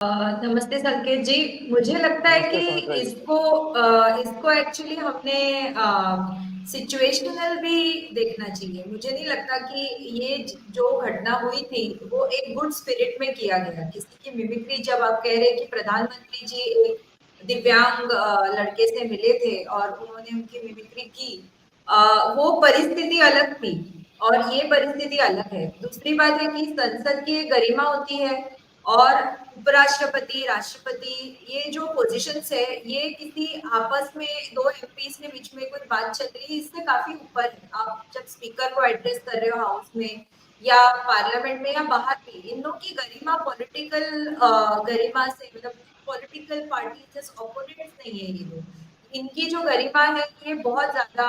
नमस्ते संकेत जी। मुझे लगता है कि नमस्ते सुमित्रा जी। इसको एक्चुअली हमने सिचुएशनल भी देखना चाहिए। मुझे नहीं लगता कि ये जो घटना हुई थी वो एक गुड स्पिरिट में किया गया। किसी की मिमिक्री, जब आप कह रहे हैं कि प्रधानमंत्री जी एक दिव्यांग लड़के से मिले थे और उन्होंने उनकी मिमिक्री की, वो परिस्थिति अलग थी और ये परिस्थिति अलग है। दूसरी बात है कि संसद की एक गरिमा होती है और उपराष्ट्रपति, राष्ट्रपति, ये जो पोजीशंस है, ये किसी आपस में दो एमपीज के बीच में कोई बात चल रही है, इससे काफी ऊपर है। आप जब स्पीकर को एड्रेस कर रहे हो हाउस में या पार्लियामेंट में या बाहर भी, इन लोगों की गरिमा पॉलिटिकल गरिमा से, मतलब पॉलिटिकल पार्टी जैसे ओपोनेंट्स नहीं है ये लोग। इनकी जो गरिमा है ये बहुत ज्यादा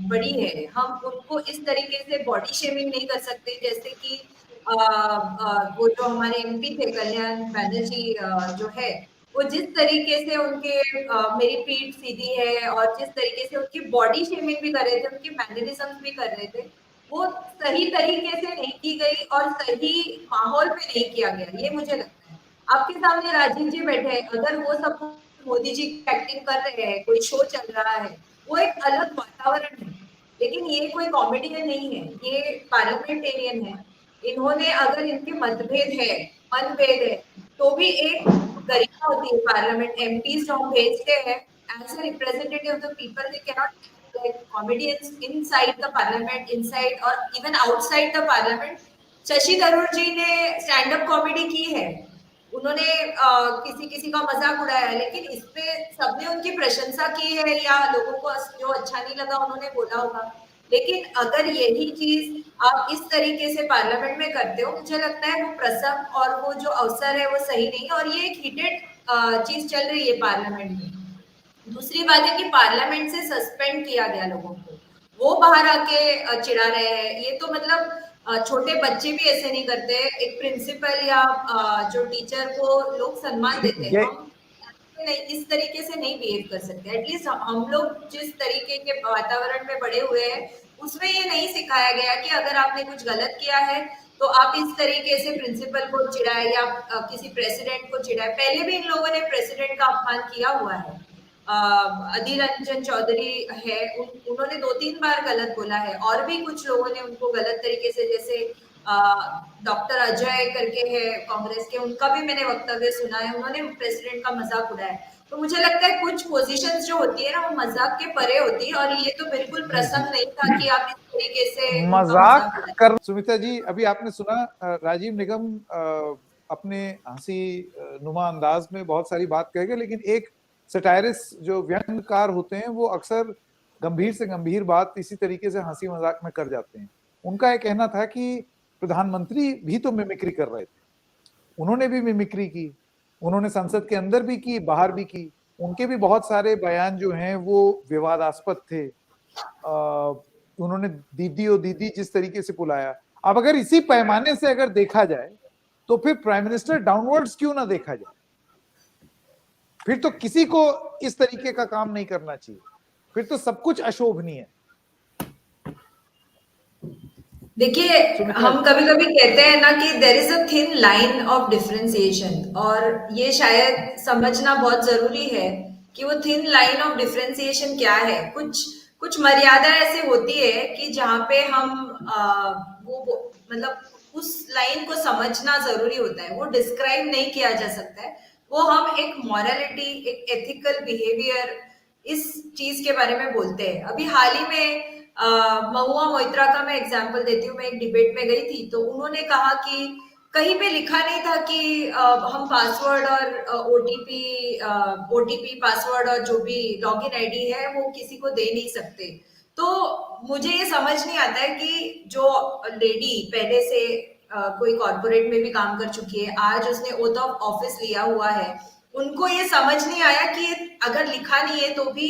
बड़ी है। हम उनको इस तरीके से बॉडी शेमिंग नहीं कर सकते जैसे कि वो जो हमारे एमपी थे कल्याण बैनर्जी जो है, वो जिस तरीके से उनके मेरी पीठ सीधी है और जिस तरीके से उनकी बॉडी शेमिंग भी कर रहे थे, उनकी मैनरिज्म भी कर रहे थे, वो सही तरीके से नहीं की गई और सही माहौल पे नहीं किया गया, ये मुझे लगता है। आपके सामने राजीव जी बैठे हैं, अगर वो सब मोदी जी की एक्टिंग कर रहे हैं, कोई शो चल रहा है, वो एक अलग वातावरण है। लेकिन ये कोई कॉमेडियन नहीं है, ये पार्लियामेंटेरियन है। इन्होंने, अगर इनके मतभेद है, मनभेद है, तो भी एक गरिमा होती है। पार्लियामेंट एमपीज जो हम भेजते हैं as a representative of the people, they can not like comedians inside the parliament, inside और even outside the parliament. Shashi Tharoor ji ने स्टैंड अप कॉमेडी की है, उन्होंने किसी किसी का मजाक उड़ाया है, लेकिन इसपे सबने उनकी प्रशंसा की है या लोगों को जो अच्छा नहीं लगा उन्होंने बोला होगा। लेकिन अगर यही चीज आप इस तरीके से पार्लियामेंट में करते हो, मुझे लगता है वो प्रसंग और वो जो अवसर है वो सही नहीं है और ये एक हीटेड चीज चल रही है पार्लियामेंट में। दूसरी बात है कि पार्लियामेंट से सस्पेंड किया गया लोगों को, वो बाहर आके चिढ़ा रहे हैं। ये तो मतलब छोटे बच्चे भी ऐसे नहीं करते। एक प्रिंसिपल या जो टीचर को लोग सम्मान देते हैं, ये हम नहीं इस तरीके से नहीं बिहेव कर सकते। एटलीस्ट हम लोग जिस तरीके के वातावरण में बड़े हुए हैं उसमें ये नहीं सिखाया गया कि अगर आपने कुछ गलत किया है तो आप इस तरीके से प्रिंसिपल को चिढ़ाए या किसी प्रेसिडेंट को चिढ़ाए। पहले भी इन लोगों ने प्रेसिडेंट का अपमान किया हुआ है। अधीर रंजन चौधरी है, उन्होंने 2-3 बार गलत बोला है और भी कुछ लोगों ने उनको गलत तरीके से, जैसे डॉक्टर अजय करके है कांग्रेस के, उनका भी मैंने वक्तव्य सुना है, उन्होंने प्रेसिडेंट का मजाक उड़ाया है। तो मुझे लगता है कुछ पोजीशंस जो होती है ना, वो मजाक के परे होती है और ये तो बिल्कुल प्रसंग नहीं था कि आप इस तरीके से उनका मजाक मजाक उड़ाए। कर सुमित्रा जी, अभी आपने सुना राजीव निगम अपने हंसी नुमा अंदाज में बहुत सारी बात कहेंगे, लेकिन एक सटायरिस जो व्यंग्यकार होते हैं वो अक्सर गंभीर से गंभीर बात इसी तरीके से हंसी मजाक में कर जाते हैं। उनका यह कहना था कि प्रधानमंत्री भी तो मिमिक्री कर रहे थे, उन्होंने भी मिमिक्री की, उन्होंने संसद के अंदर भी की, बाहर भी की। उनके भी बहुत सारे बयान जो हैं वो विवादास्पद थे। उन्होंने दीदी और दीदी जिस तरीके से बुलाया, अब अगर इसी पैमाने से अगर देखा जाए तो फिर प्राइम मिनिस्टर डाउनवर्ड्स क्यों ना देखा जाए? फिर तो किसी को इस तरीके का काम नहीं करना चाहिए, फिर तो सब कुछ अशोभनीय है। देखिए, हम कभी कभी कहते हैं ना कि there is a thin line of differentiation, और ये शायद समझना बहुत जरूरी है कि वो थिन लाइन ऑफ डिफरेंशिएशन क्या है। कुछ कुछ मर्यादा ऐसी होती है कि जहाँ पे हम मतलब उस लाइन को समझना जरूरी होता है, वो डिस्क्राइब नहीं किया जा सकता है। वो हम एक मॉरलिटी, एक एथिकल बिहेवियर, इस चीज के बारे में बोलते हैं। अभी हाल ही में महुआ मोइत्रा का मैं एग्जांपल देती हूँ। मैं एक डिबेट में गई थी तो उन्होंने कहा कि कहीं पे लिखा नहीं था कि हम पासवर्ड और ओटीपी पासवर्ड और जो भी लॉगिन आईडी है वो किसी को दे नहीं सकते। तो मुझे ये समझ नहीं आता है कि जो लेडी पहले से कोई कॉर्पोरेट में भी काम कर चुकी है, आज उसने ओथ ऑफ ऑफिस लिया हुआ है, उनको ये समझ नहीं आया कि अगर लिखा नहीं है तो भी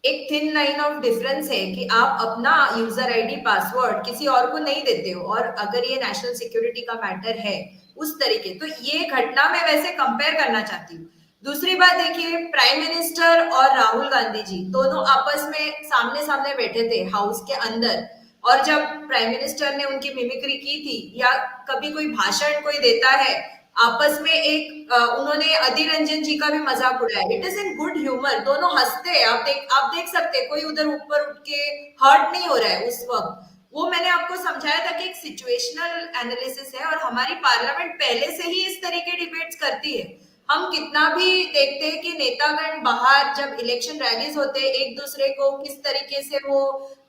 एक थिन लाइन ऑफ डिफरेंस है कि आप अपना यूजर आईडी पासवर्ड किसी और को नहीं देते हो, और अगर ये नेशनल सिक्योरिटी का मैटर है उस तरीके, तो ये घटना मैं वैसे कंपेयर करना चाहती हूँ। दूसरी बात देखिए, प्राइम मिनिस्टर और राहुल गांधी जी दोनों आपस में सामने सामने बैठे थे हाउस के अंदर, और जब प्राइम मिनिस्टर ने उनकी मिमिक्री की थी या कभी कोई भाषण कोई देता है आपस में एक उन्होंने अधीर रंजन जी का भी मजाक उड़ाया। It is in good humour, दोनों हंसते हैं, आप देख सकते हैं, कोई उधर ऊपर उठ के हर्ट नहीं हो रहा है उस वक्त। वो मैंने आपको समझाया था कि एक सिचुएशनल एनालिसिस है, और हमारी पार्लियामेंट पहले से ही इस तरह के डिबेट्स करती है। हम कितना भी देखते हैं कि नेतागण बाहर जब इलेक्शन रैलीज होते हैं एक दूसरे को किस तरीके से वो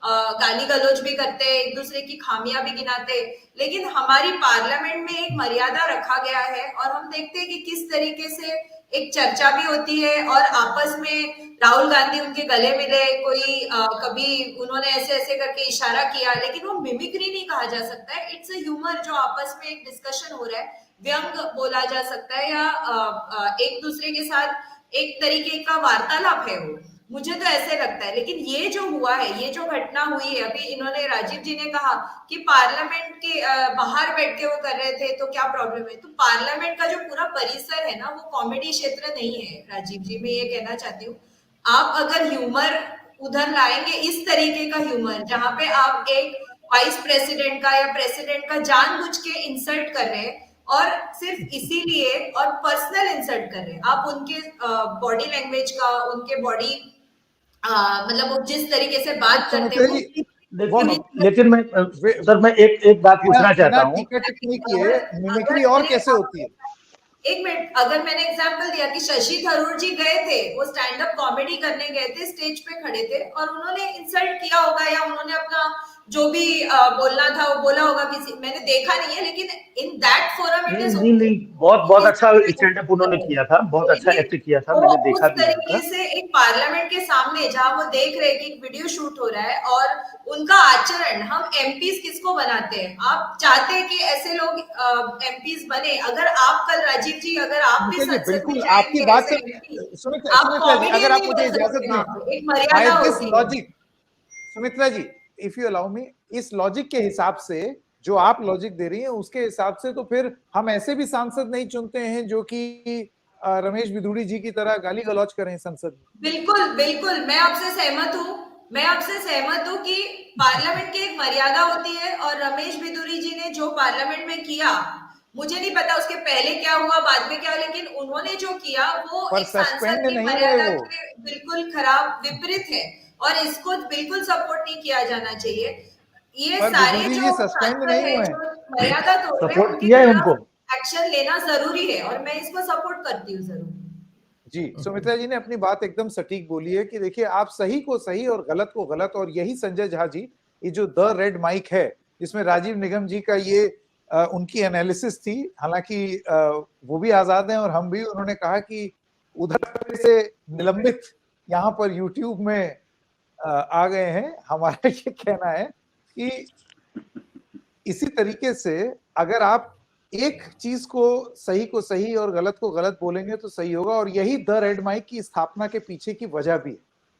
गाली गलौज भी करते हैं, एक दूसरे की खामियां भी गिनाते हैं, लेकिन हमारी पार्लियामेंट में एक मर्यादा रखा गया है, और हम देखते हैं कि किस तरीके से एक चर्चा भी होती है, और आपस में राहुल गांधी उनके गले मिले, कोई कभी उन्होंने ऐसे ऐसे करके इशारा किया, लेकिन वो मिमिक्री नहीं कहा जा सकता है, इट्स अ ह्यूमर जो आपस में एक डिस्कशन हो रहा है, व्यंग बोला जा सकता है, या एक दूसरे के साथ एक तरीके का वार्तालाप है वो, मुझे तो ऐसे लगता है। लेकिन ये जो हुआ है, ये जो घटना हुई है, अभी इन्होंने राजीव जी ने कहा कि पार्लियामेंट के बाहर बैठ के वो कर रहे थे तो क्या प्रॉब्लम है, तो पार्लियामेंट का जो पूरा परिसर है ना वो कॉमेडी क्षेत्र नहीं है राजीव जी, मैं ये कहना चाहती हूँ। आप अगर ह्यूमर उधर लाएंगे, इस तरीके का ह्यूमर जहां पे आप एक वाइस प्रेसिडेंट का या प्रेसिडेंट का जानबूझ के इंसल्ट कर रहे हैं, और सिर्फ इसीलिए, और पर्सनल इंसल्ट कर रहे हैं आप, उनके बॉडी लैंग्वेज का, उनके बॉडी मतलब वो जिस तरीके से बात करते हैं लेकिन मैं सर मैं एक बात पूछना चाहता हूँ। टीका टिप्पणी किए, मिमिक्री और कैसे होती है? एक मिनट, अगर मैंने एग्जांपल दिया कि शशि थरूर जी गए थे, वो स्टैंड अप कॉमेडी करने गए थे, स्टेज पे खड़े थे, और उन्होंने इंसल्ट किया होगा, या उन्होंने अपना जो भी बोलना था वो बोला होगा, किसी मैंने देखा नहीं है, लेकिन in that forum it is नहीं, बहुत अच्छा स्टैंड अप उन्होंने किया था, बहुत अच्छा एक्ट किया था, मैंने देखा भी तरीके से एक पार्लियामेंट के सामने जहां वो देख रहे हैं कि वीडियो शूट हो रहा है, और उनका आचरण, हम एमपीज किसको बनाते हैं, आप चाहते हैं कि ऐसे लोग एमपीज बने, अगर आप कल राजीव जी, अगर आप भी बिल्कुल आपकी बात से सुमित्रा जी, अगर आप मुझे इजाजत दें, एक मर्यादा होती logic, Sumitra ji if you allow me, इस लॉजिक के हिसाब से, जो आप लॉजिक दे रही हैं उसके हिसाब से, तो फिर हम ऐसे भी सांसद नहीं चुनते हैं जो कि रमेश बिधूड़ी जी की तरह गाली गलौज करें संसद में। बिल्कुल बिल्कुल, मैं आपसे सहमत हूँ कि पार्लियामेंट की एक मर्यादा होती है, और रमेश बिधूड़ी जी ने जो पार्लियामेंट में किया, मुझे नहीं पता उसके पहले क्या हुआ, बाद में क्या, लेकिन उन्होंने जो किया वो एक सांसद की मर्यादा के बिल्कुल खराब विपरीत है, और इसको बिल्कुल सपोर्ट नहीं किया जाना चाहिए। ये सारे जो सस्पेंड नहीं हुए हैं, मर्यादा तोड़ रहे हैं, किया है उनको, एक्शन लेना जरूरी है, और मैं इसको सपोर्ट करती हूँ जरूर। जी, सुमित्रा जी ने अपनी बात एकदम सटीक बोली है कि देखिए, आप सही को सही और गलत को गलत, और यही संजय झा जी, ये जो द रेड माइक है, इसमें राजीव निगम जी का ये उनकी एनालिसिस थी, हालांकि वो भी आजाद हैं और हम भी, उन्होंने कहा कि उधर से निलंबित यहाँ पर यूट्यूब में आ गए हैं। हमारा ये कहना है कि इसी तरीके से अगर आप एक चीज को सही और गलत को गलत बोलेंगे तो सही होगा, और यही द रेड माइक की स्थापना के पीछे की वजह भी है।